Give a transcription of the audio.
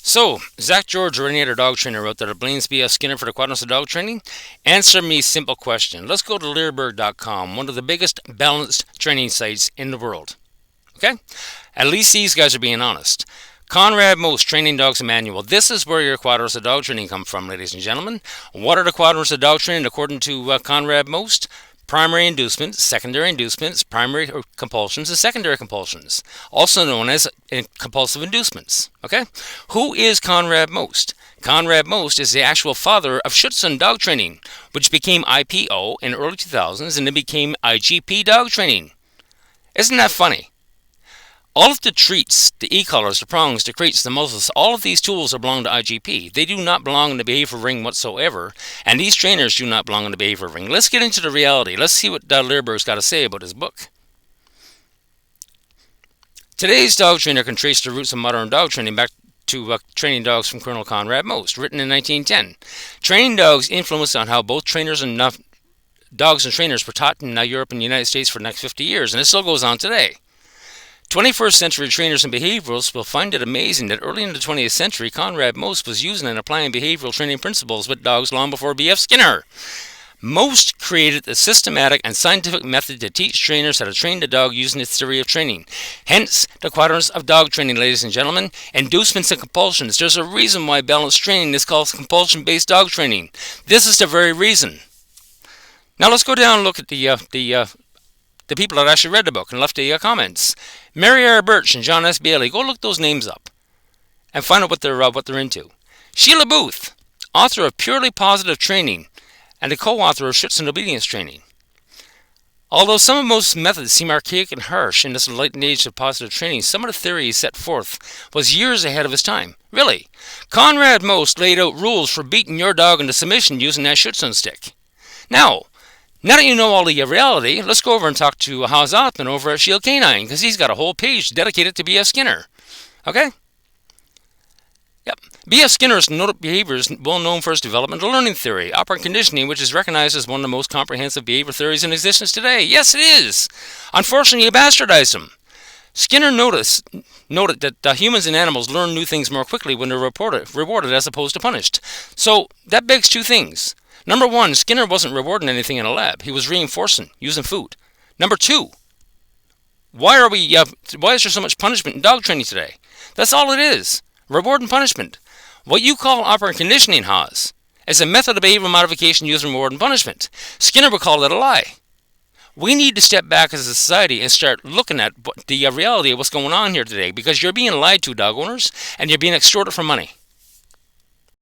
So, Zach George, originator dog trainer, wrote that it blames B.F Skinner for the Quadrants of dog training. Answer me a simple question. Let's go to Leerburg.com, one of the biggest balanced training sites in the world. Okay? At least these guys are being honest. Konrad Most Training Dogs Manual. This is where your quadrants of dog training come from, ladies and gentlemen. What are the quadrants of dog training according to Konrad Most? Primary inducements, secondary inducements, primary compulsions, and secondary compulsions, also known as compulsive inducements. Okay? Who is Konrad Most? Konrad Most is the actual father of Schutzhund dog training, which became IPO in early 2000s and then became IGP dog training. Isn't that funny? All of the treats, the e-collars, the prongs, the crates, the muzzles, all of these tools belong to IGP. They do not belong in the behavior ring whatsoever, and these trainers do not belong in the behavior ring. Let's get into the reality. Let's see what Leerburg's got to say about his book. Today's dog trainer can trace the roots of modern dog training back to training dogs from Colonel Konrad Most, written in 1910. Training dogs influenced on how both trainers and dogs and trainers were taught in Europe and the United States for the next 50 years, and it still goes on today. 21st century trainers and behavioralists will find it amazing that early in the 20th century, Konrad Most was using and applying behavioral training principles with dogs long before B.F Skinner. Most created a systematic and scientific method to teach trainers how to train the dog using its theory of training. Hence, the quadrants of dog training, ladies and gentlemen. Inducements and compulsions. There's a reason why balanced training is called compulsion-based dog training. This is the very reason. Now let's go down and look at the people that actually read the book and left the comments. Mary R. Birch and John S. Bailey. Go look those names up and find out what they're into. Sheila Booth, author of Purely Positive Training and the co-author of Schutzhund Obedience Training. Although some of most methods seem archaic and harsh in this enlightened age of positive training, some of the theories set forth was years ahead of his time. Really. Konrad Most laid out rules for beating your dog into submission using that Schutzhund stick. Now that you know all the reality, let's go over and talk to Haas Othman over at Shield Canine, because he's got a whole page dedicated to B.F Skinner. Okay? Yep. B.F Skinner's noted behavior is well known for his development of learning theory, operant conditioning, which is recognized as one of the most comprehensive behavior theories in existence today. Yes, it is. Unfortunately, he bastardized him. Skinner noted that humans and animals learn new things more quickly when they're rewarded as opposed to punished. So that begs two things. Number one, Skinner wasn't rewarding anything in a lab. He was reinforcing, using food. Number two, why is there so much punishment in dog training today? That's all it is. Reward and punishment. What you call operant conditioning, Haas, is a method of behavioral modification using reward and punishment. Skinner would call that a lie. We need to step back as a society and start looking at the reality of what's going on here today, because you're being lied to, dog owners, and you're being extorted for money.